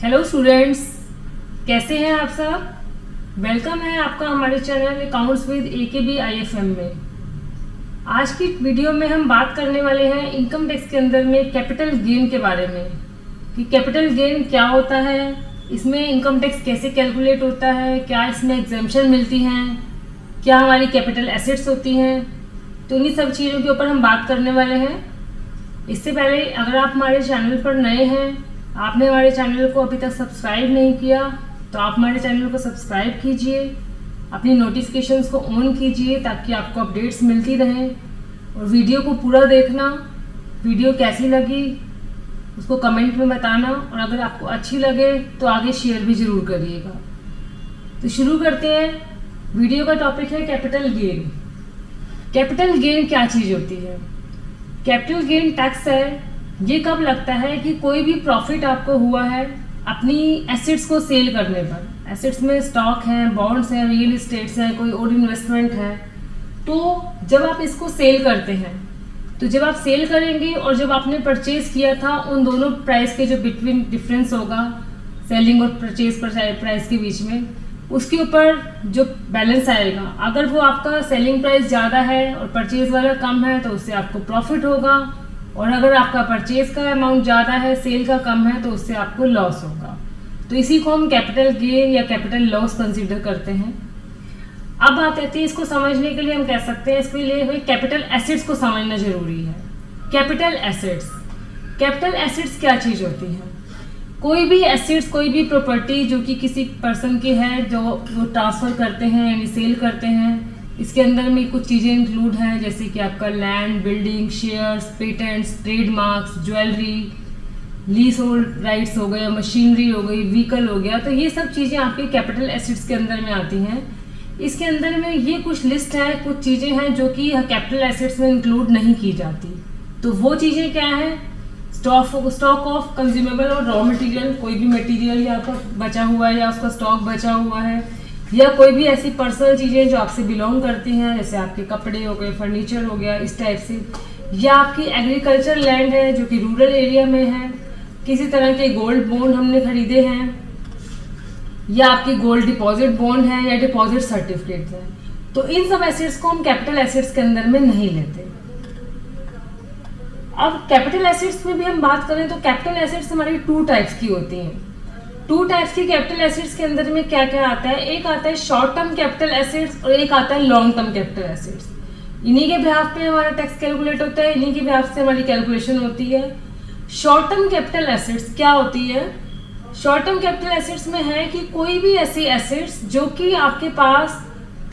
Hello students, कैसे हैं आप सब। वेलकम है आपका हमारे channel accounts with AKB IFM में। आज की वीडियो में हम बात करने वाले हैं इनकम टैक्स के अंदर में कैपिटल गेन के बारे में कि कैपिटल गेन क्या होता है, इसमें इनकम टैक्स कैसे कैलकुलेट होता है, क्या इसमें एग्जेम्पशन मिलती हैं, क्या हमारी कैपिटल एसेट्स होती हैं। तो इन्हीं सब चीज़ों के ऊपर हम बात करने वाले हैं। इससे पहले अगर आप हमारे चैनल पर नए हैं, आपने हमारे चैनल को अभी तक सब्सक्राइब नहीं किया, तो आप हमारे चैनल को सब्सक्राइब कीजिए, अपनी नोटिफिकेशंस को ऑन कीजिए ताकि आपको अपडेट्स मिलती रहें। और वीडियो को पूरा देखना, वीडियो कैसी लगी उसको कमेंट में बताना, और अगर आपको अच्छी लगे तो आगे शेयर भी ज़रूर करिएगा। तो शुरू करते हैं। वीडियो का टॉपिक है कैपिटल गेन। कैपिटल गेन क्या चीज़ होती है? कैपिटल गेन टैक्स है। ये कब लगता है कि कोई भी प्रॉफिट आपको हुआ है अपनी एसेट्स को सेल करने पर। एसेट्स में स्टॉक हैं, बॉन्ड्स हैं, रियल इस्टेट्स हैं, कोई और इन्वेस्टमेंट है। तो जब आप इसको सेल करते हैं, तो जब आप सेल करेंगे और जब आपने परचेज किया था, उन दोनों प्राइस के जो बिटवीन डिफरेंस होगा सेलिंग और परचेज प्राइस के बीच में, उसके ऊपर जो बैलेंस आएगा, अगर वो आपका सेलिंग प्राइस ज़्यादा है और परचेज वाला कम है तो उससे आपको प्रॉफिट होगा, और अगर आपका परचेज का अमाउंट ज़्यादा है, सेल का कम है, तो उससे आपको लॉस होगा। तो इसी को हम कैपिटल गेन या कैपिटल लॉस कंसीडर करते हैं। अब बात आती है, इसको समझने के लिए हम कह सकते हैं, इसके लिए हमें कैपिटल एसेट्स को समझना जरूरी है। कैपिटल एसेट्स, कैपिटल एसेट्स क्या चीज़ होती है? कोई भी एसेट्स, कोई भी प्रॉपर्टी जो कि किसी पर्सन की है, जो वो ट्रांसफ़र करते हैं यानी सेल करते हैं, इसके अंदर में कुछ चीज़ें इंक्लूड हैं, जैसे कि आपका land, building, shares, patents, trademarks, jewellery, lease hold rights हो गए, मशीनरी हो गई, व्हीकल हो गया। तो ये सब चीज़ें आपके कैपिटल एसेट्स के अंदर में आती हैं। इसके अंदर में ये कुछ लिस्ट है, कुछ चीज़ें हैं जो कि कैपिटल एसेट्स में इंक्लूड नहीं की जाती। तो वो चीज़ें क्या हैं? स्टॉक ऑफ कंज्यूमेबल और रॉ मटेरियल, कोई भी मटेरियल या आपका बचा हुआ है या उसका स्टॉक बचा हुआ है, या कोई भी ऐसी पर्सनल चीज़ें जो आपसे बिलोंग करती हैं, जैसे आपके कपड़े हो गए, फर्नीचर हो गया, इस टाइप से, या आपकी एग्रीकल्चर लैंड है जो कि रूरल एरिया में है, किसी तरह के गोल्ड बॉन्ड हमने खरीदे हैं, या आपकी गोल्ड डिपॉजिट बॉन्ड है या डिपॉजिट सर्टिफिकेट है। तो इन सब एसेट्स को हम कैपिटल एसेट्स के अंदर में नहीं लेते। अब कैपिटल एसेट्स में भी हम बात करें तो कैपिटल एसेट्स हमारी 2 टाइप्स की होती हैं। 2 टाइप्स की कैपिटल एसेट्स के अंदर में क्या क्या आता है? एक आता है शॉर्ट टर्म कैपिटल एसेट्स और एक आता है लॉन्ग टर्म कैपिटल एसेट्स। इन्हीं के बिहाफ पे हमारा टैक्स कैलकुलेट होता है, इन्हीं के बिहाफ से हमारी कैलकुलेशन होती है। शॉर्ट टर्म कैपिटल एसेट्स क्या होती है? शॉर्ट टर्म कैपिटल एसेट्स में है कि कोई भी ऐसी एसेट्स जो कि आपके पास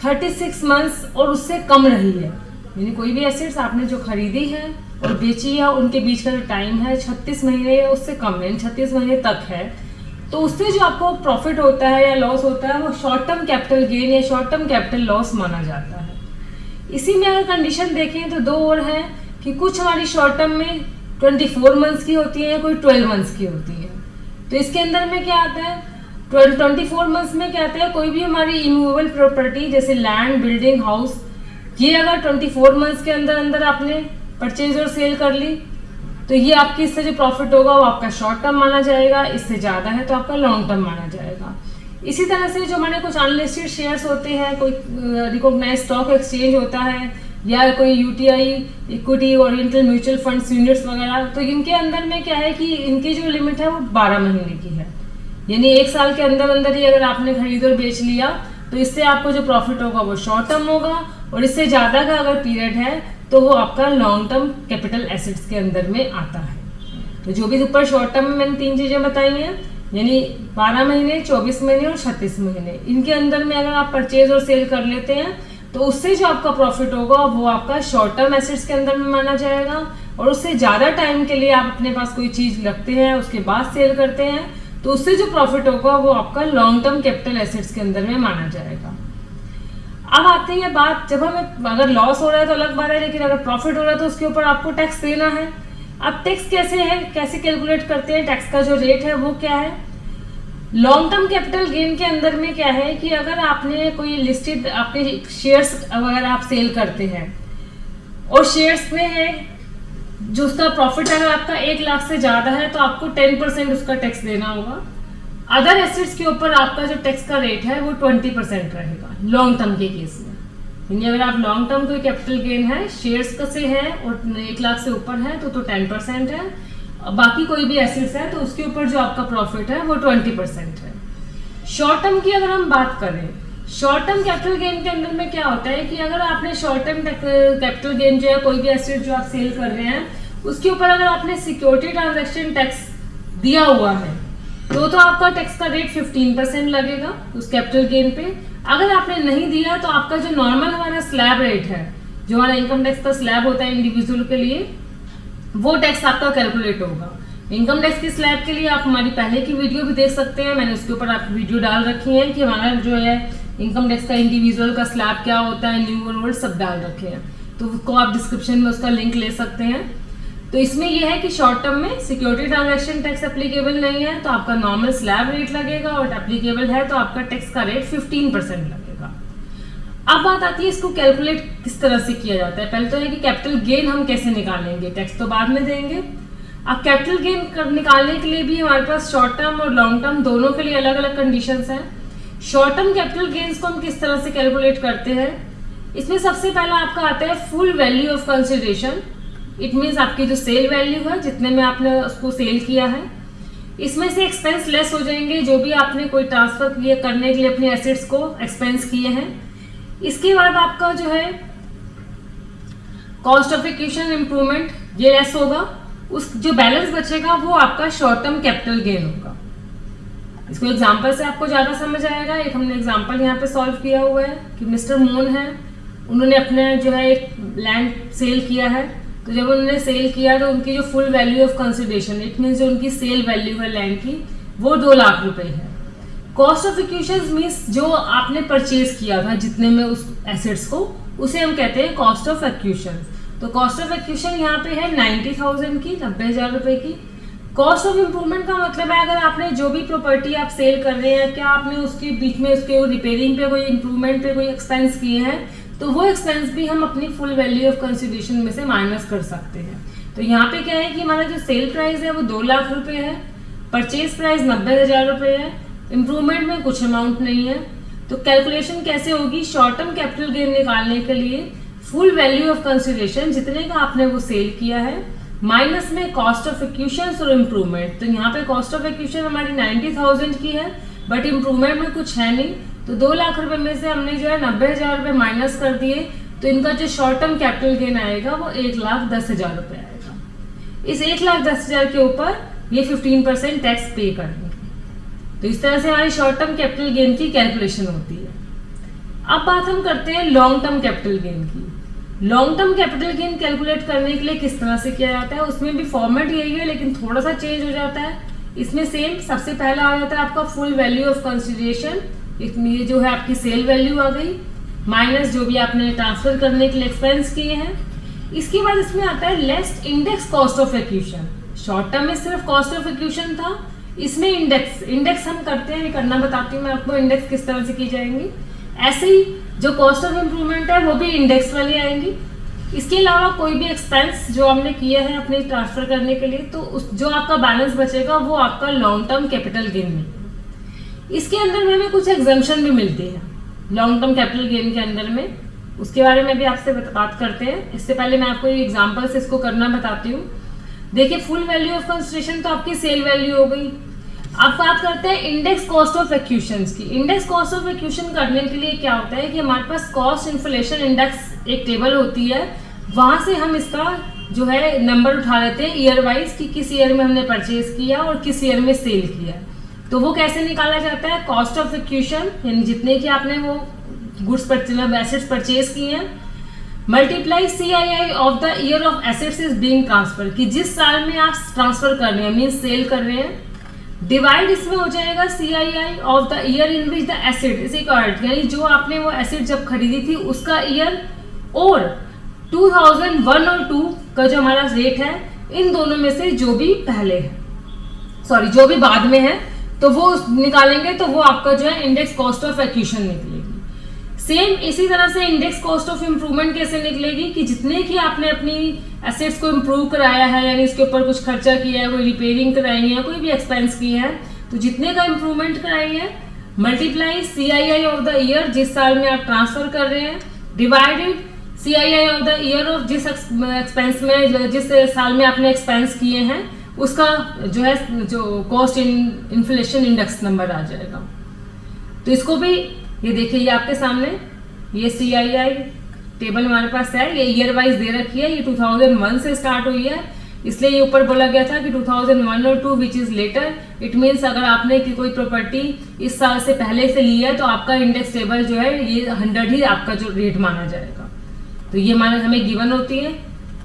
36 मंथ्स और उससे कम रही है, यानी कोई भी एसेट्स आपने जो खरीदी है और बेची है, उनके बीच का जो टाइम है 36 महीने या उससे कम है, 36 महीने तक है, तो उससे जो आपको प्रॉफिट होता है या लॉस होता है वो शॉर्ट टर्म कैपिटल गेन या शॉर्ट टर्म कैपिटल लॉस माना जाता है। इसी में अगर कंडीशन देखें तो 2 और हैं कि कुछ हमारी शॉर्ट टर्म में 24 मंथ्स की होती है, कोई 12 मंथ्स की होती है। तो इसके अंदर में क्या आता है? 24 मंथ्स में क्या आता है? कोई भी हमारी इमूवेबल प्रॉपर्टी जैसे लैंड, बिल्डिंग, हाउस, ये अगर 24 मंथ्स के अंदर अंदर आपने परचेज और सेल कर ली, तो ये आपकी इससे जो प्रॉफिट होगा वो आपका शॉर्ट टर्म माना जाएगा, इससे ज़्यादा है तो आपका लॉन्ग टर्म माना जाएगा। इसी तरह से जो हमारे कुछ अनलिस्टेड शेयर्स होते हैं, कोई रिकॉग्नाइज स्टॉक एक्सचेंज होता है, या कोई UTI, equity oriental mutual funds units वगैरह, तो इनके अंदर में क्या है कि इनकी जो लिमिट है वो 12 महीने की है, यानी 1 साल के अंदर अंदर ही अगर आपने खरीद और बेच लिया तो इससे आपको जो प्रॉफिट होगा वो शॉर्ट टर्म होगा, और इससे ज़्यादा का अगर पीरियड है तो वो आपका लॉन्ग टर्म कैपिटल एसेट्स के अंदर में आता है। तो जो भी ऊपर शॉर्ट टर्म में मैंने 3 चीज़ें बताई हैं, यानी 12 महीने, 24 महीने और 36 महीने, इनके अंदर में अगर आप परचेज और सेल कर लेते हैं तो उससे जो आपका प्रॉफिट होगा वो आपका शॉर्ट टर्म एसेट्स के अंदर में माना जाएगा, और उससे ज़्यादा टाइम के लिए आप अपने पास कोई चीज़ रखते हैं, उसके बाद सेल करते हैं, तो उससे जो प्रॉफिट होगा वो आपका लॉन्ग टर्म कैपिटल एसेट्स के अंदर में माना जाएगा। अब आते हैं बात, जब हमें अगर लॉस हो रहा है तो अलग बात है, लेकिन अगर प्रॉफिट हो रहा है तो उसके ऊपर आपको टैक्स देना है। अब टैक्स कैसे है, कैसे कैलकुलेट करते हैं, टैक्स का जो रेट है वो क्या है? लॉन्ग टर्म कैपिटल गेन के अंदर में क्या है कि अगर आपने कोई लिस्टेड आपके शेयर्स अगर आप सेल करते हैं और शेयर्स में है जो उसका प्रॉफिट अगर आपका 1 लाख से ज़्यादा है तो आपको 10% उसका टैक्स देना होगा। अदर एसेट्स के ऊपर आपका जो टैक्स का रेट है वो 20% रहेगा लॉन्ग टर्म के केस में। यानी अगर आप लॉन्ग टर्म कोई कैपिटल गेन है शेयर्स का से है और 1 लाख से ऊपर है तो 10% है, बाकी कोई भी एसेट्स है तो उसके ऊपर जो आपका प्रॉफिट है वो 20% है। शॉर्ट टर्म की अगर हम बात करें, शॉर्ट टर्म कैपिटल गेन के अंदर में क्या होता है कि अगर आपने शॉर्ट टर्म कैपिटल गेन जो है कोई भी एसेट जो आप सेल कर रहे हैं उसके ऊपर अगर आपने सिक्योरिटी ट्रांजैक्शन टैक्स दिया हुआ है तो आपका टैक्स का रेट 15% लगेगा उस कैपिटल गेन पे। अगर आपने नहीं दिया तो आपका जो नॉर्मल हमारा स्लैब रेट है, जो हमारा इनकम टैक्स का स्लैब होता है इंडिविजुअल के लिए, वो टैक्स आपका कैलकुलेट होगा। इनकम टैक्स के स्लैब के लिए आप हमारी पहले की वीडियो भी देख सकते हैं, मैंने उसके ऊपर आप वीडियो डाल रखी है कि हमारा जो है इनकम टैक्स का इंडिविजुअल का स्लैब क्या होता है, न्यू और ओल्ड सब डाल रखे हैं, तो उसको आप डिस्क्रिप्शन में उसका लिंक ले सकते हैं। तो इसमें यह है कि शॉर्ट टर्म में सिक्योरिटी ट्रांजैक्शन टैक्स एप्लीकेबल नहीं है तो आपका नॉर्मल स्लैब रेट लगेगा, और एप्लीकेबल है तो आपका टैक्स का रेट 15% लगेगा। अब बात आती है इसको कैलकुलेट किस तरह से किया जाता है। पहले तो है कि कैपिटल गेन हम कैसे निकालेंगे, टैक्स तो बाद में देंगे। अब कैपिटल गेन निकालने के लिए भी हमारे पास शॉर्ट टर्म और लॉन्ग टर्म दोनों के लिए अलग अलग कंडीशंस हैं। शॉर्ट टर्म कैपिटल गेन्स को हम किस तरह से कैलकुलेट करते हैं, इसमें सबसे पहला आपका आता है full value of consideration. It means आपकी जो सेल वैल्यू है जितने में आपने उसको सेल किया है, इसमें से एक्सपेंस लेस हो जाएंगे जो भी आपने कोई ट्रांसफर करने के लिए अपने एसेट्स को एक्सपेंस किए हैं। इसके बाद आपका जो है कॉस्ट ऑफ एक्विजिशन इंप्रूवमेंट ये लेस होगा, उस जो बैलेंस बचेगा वो आपका शॉर्ट टर्म कैपिटल गेन होगा। इसको एग्जांपल से आपको ज्यादा समझ आएगा। एक हमने एग्जांपल यहाँ पे सॉल्व किया हुआ है कि मिस्टर मोन है, उन्होंने अपने जो है एक लैंड सेल किया है, तो जब उन्होंने सेल किया तो उनकी जो full value of consideration, it means जो उनकी सेल वैल्यू है लैंड की, वो 2 लाख रुपए है। कॉस्ट ऑफ एक्विजिशन मीन्स जो आपने परचेज किया था जितने में उस एसेट्स को, उसे हम कहते हैं कॉस्ट ऑफ एक्विजिशन। तो कॉस्ट ऑफ एक्विजिशन यहाँ पे है 90,000 की, 90,000 रुपए की। कॉस्ट ऑफ इम्प्रूवमेंट का मतलब है अगर आपने जो भी प्रॉपर्टी आप सेल कर रहे हैं, क्या आपने उसके बीच में उसके रिपेयरिंग पे कोई इम्प्रूवमेंट पे कोई एक्सपेंस किए हैं, तो वो एक्सपेंस भी हम अपनी फुल वैल्यू ऑफ कंसिडरेशन में से माइनस कर सकते हैं। तो यहाँ पे क्या है कि हमारा जो सेल प्राइस है वो 2 लाख रुपए है, परचेज प्राइस 90,000 रुपए है, इम्प्रूवमेंट में कुछ अमाउंट नहीं है। तो कैलकुलेशन कैसे होगी, शॉर्ट टर्म कैपिटल गेन निकालने के लिए फुल वैल्यू ऑफ कंसिडरेशन जितने का आपने वो सेल किया है माइनस में कॉस्ट ऑफ एक्विजिशन और इम्प्रूवमेंट। तो यहाँ पे कॉस्ट ऑफ एक्विजिशन हमारी 90,000 की है बट इम्प्रूवमेंट में कुछ है नहीं, तो 2 लाख रुपए में से हमने जो है 90,000 रुपए माइनस कर दिए, तो इनका जो शॉर्ट टर्म कैपिटल गेन आएगा वो 1,10,000 रुपए आएगा। इस 1,10,000 के ऊपर ये 15% टैक्स पे करेंगे। तो इस तरह से हमारी शॉर्ट टर्म कैपिटल गेन की कैलकुलेशन होती है। अब बात हम करते हैं लॉन्ग टर्म कैपिटल गेन की। Long term capital gain calculate करने के लिए किस तरह से किया जाता है, उसमें भी फॉर्मेट यही है लेकिन थोड़ा सा चेंज हो जाता है। इसमें सेम सबसे पहला आ जाता है आपका फुल वैल्यू ऑफ कंसिडरेशन, ये जो है आपकी सेल वैल्यू आ गई, माइनस जो भी आपने ट्रांसफर करने के लिए एक्सपेंस किए हैं। इसके बाद इसमें आता है less index cost of acquisition. Short term में सिर्फ कॉस्ट ऑफ एक्विजिशन था, इसमें इंडेक्स हम करते हैं, करना बताती हूँ मैं आपको इंडेक्स किस तरह से की जाएंगी। ऐसे ही जो कॉस्ट ऑफ इम्प्रूवमेंट है वो भी इंडेक्स वाली आएंगी। इसके अलावा कोई भी एक्सपेंस जो हमने किया है अपने ट्रांसफर करने के लिए, तो जो आपका बैलेंस बचेगा वो आपका लॉन्ग टर्म कैपिटल गेन में। इसके अंदर में हमें कुछ एग्जम्पशन भी मिलती है लॉन्ग टर्म कैपिटल गेन के अंदर में, उसके बारे में भी आपसे बात करते हैं। इससे पहले मैं आपको एग्जाम्पल से इसको करना बताती हूँ। देखिए फुल वैल्यू ऑफ कंसिडरेशन तो आपकी सेल वैल्यू हो गई। अब बात करते हैं इंडेक्स कॉस्ट ऑफ एक्विजिशन की। इंडेक्स कॉस्ट ऑफ एक्विजिशन करने के लिए क्या होता है कि हमारे पास कॉस्ट इन्फ्लेशन इंडेक्स एक टेबल होती है, वहां से हम इसका जो है नंबर उठा लेते हैं ईयर वाइज कि किस ईयर में हमने परचेज किया और किस ईयर में सेल किया। तो वो कैसे निकाला जाता है, कॉस्ट ऑफ एक्विजिशन यानी जितने की आपने वो गुड्स एसेट्स परचेज किए हैं, multiply CII of the year of assets is being transfer, कि जिस साल में आप ट्रांसफर कर रहे हैं मीन सेल कर रहे हैं, डिवाइड इसमें हो जाएगा CII of the year in which the asset is acquired, यानी जो आपने वो एसेट जब खरीदी थी उसका ईयर, और 2001 और 2 का जो हमारा रेट है, इन दोनों में से जो भी पहले है, सॉरी जो भी बाद में है, तो वो निकालेंगे तो वो आपका जो है इंडेक्स कॉस्ट ऑफ एक्विजिशन निकलेगी। सेम इसी तरह से इंडेक्स कॉस्ट ऑफ इम्प्रूवमेंट कैसे निकलेगी कि जितने की आपने अपनी एसेट्स को इम्प्रूव कराया है, यानी इसके ऊपर कुछ खर्चा किया है, कोई रिपेयरिंग कराई है, कोई भी एक्सपेंस किया है, तो जितने का इम्प्रूवमेंट कराइए multiply CII of the year, जिस साल में आप ट्रांसफर कर रहे हैं, divided CII of the year of जिस एक्सपेंस में, जिस साल में आपने एक्सपेंस किए हैं उसका जो है जो कॉस्ट इन्फ्लेशन इंडेक्स नंबर आ जाएगा। तो इसको भी ये देखिए, ये आपके सामने ये CII टेबल हमारे पास है, ये ईयर वाइज दे रखी है, ये 2001 से स्टार्ट हुई है, इसलिए ये ऊपर बोला गया था कि 2001 और 2 which is letter. It means अगर आपने कोई प्रॉपर्टी इस साल से पहले से ली है तो आपका इंडेक्स टेबल जो है ये 100 ही आपका जो रेट माना जाएगा। तो ये हमें गिवन होती है।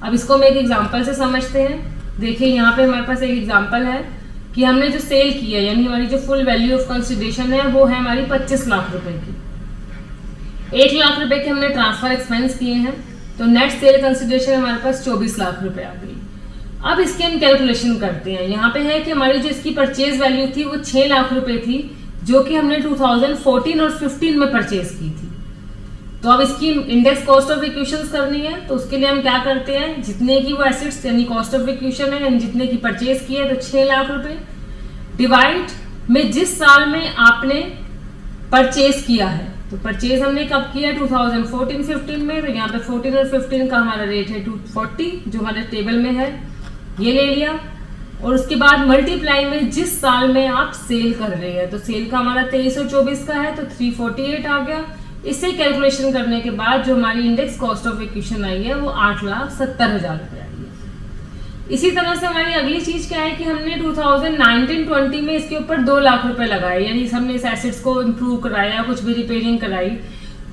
अब इसको हम एक एग्जांपल से समझते हैं। देखिए यहाँ पे हमारे पास एक एग्जांपल है कि हमने जो सेल की है, यानी हमारी जो फुल वैल्यू ऑफ कंसिडरेशन है वो है हमारी 25 लाख रुपए की। 1 लाख रुपए के हमने ट्रांसफर एक्सपेंस किए हैं, तो नेट सेल कंसिडरेशन हमारे पास 24 लाख रुपए आ गई। अब इसकी हम कैलकुलेशन करते हैं। यहाँ पे है कि हमारी जो इसकी परचेज वैल्यू थी वो 6 लाख रुपए थी, जो कि हमने 2014 और 15 में परचेज की थी। तो अब इसकी इंडेक्स कॉस्ट ऑफ इक्विशन करनी है, तो उसके लिए हम क्या करते हैं, जितने की वो एसेट्स यानी कॉस्ट ऑफ इक्विशन है, जितने की परचेज की है तो 6 लाख रुपए डिवाइड में जिस साल में आपने परचेज किया है। तो परचेज हमने कब किया, 2014-15 में, तो यहाँ पे 14 और 15 का हमारा रेट है 240 जो हमारे टेबल में है, ये ले लिया। और उसके बाद मल्टीप्लाई में जिस साल में आप सेल कर रहे हैं, तो सेल का हमारा 2324 का है तो 348 आ गया। इससे कैलकुलेशन करने के बाद जो हमारी इंडेक्स कॉस्ट ऑफ इक्विशन आई है वो 8,70,000 रुपये आई है। इसी तरह से हमारी अगली चीज क्या है कि हमने 2019-20 में इसके ऊपर 2 लाख रुपए लगाए, यानी हमने इस एसेट्स को इम्प्रूव कराया, कुछ भी रिपेयरिंग कराई।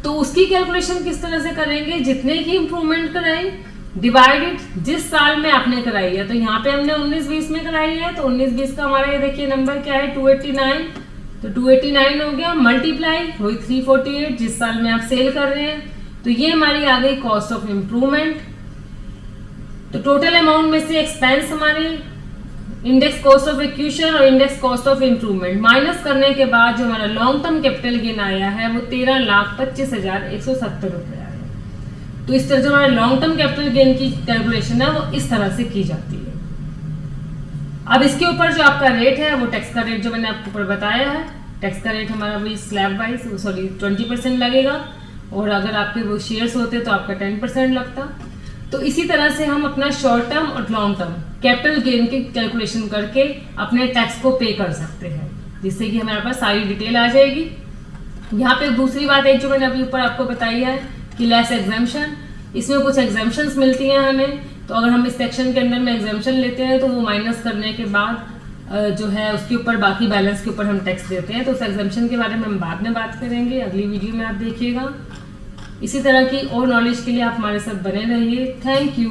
तो उसकी कैलकुलेशन किस तरह से करेंगे, जितने की इम्प्रूवमेंट कराई डिवाइडेड जिस साल में आपने कराई है। तो यहाँ पे हमने 19-20 में कराई है, तो 19-20 का हमारा ये देखिए नंबर क्या है 289, तो 289 हो गया मल्टीप्लाई वही 348 जिस साल में आप सेल कर रहे हैं। तो ये हमारी आ गई कॉस्ट ऑफ इम्प्रूवमेंट। तो टोटल अमाउंट में से एक्सपेंस हमारे इंडेक्स कॉस्ट ऑफ इक्विशन और index cost of improvement minus करने के बाद जो हमारा लॉन्ग टर्म कैपिटल गेन आया है वो 13,25,170 रुपये आया। तो इस तरह से हमारे लॉन्ग टर्म कैपिटल गेन की कैलकुलेशन है वो इस तरह से की जाती है। अब इसके ऊपर जो आपका रेट है वो टैक्स का रेट जो मैंने आपको ऊपर बताया है, टैक्स का रेट हमारा वही स्लैब वाइज 20% लगेगा, और अगर आपके वो शेयर्स होते तो आपका 10% लगता। तो इसी तरह से हम अपना शॉर्ट टर्म और लॉन्ग टर्म कैपिटल गेन की कैलकुलेशन करके अपने टैक्स को पे कर सकते हैं, जिससे कि हमारे पास सारी डिटेल आ जाएगी। यहाँ पे दूसरी बात एक जो मैंने अभी ऊपर आपको बताई है कि लेस एग्जाम्पशन, इसमें कुछ एग्जाम्पशंस मिलती हैं हमें। तो अगर हम इस सेक्शन के अंदर में एग्जाम्पशन लेते हैं तो वो माइनस करने के बाद जो है उसके ऊपर बाकी बैलेंस के ऊपर हम टैक्स देते हैं। तो उस एग्जाम्पशन के बारे में हम बाद में बात करेंगे, अगली वीडियो में आप देखिएगा। इसी तरह की और नॉलेज के लिए आप हमारे साथ बने रहिए। Thank you.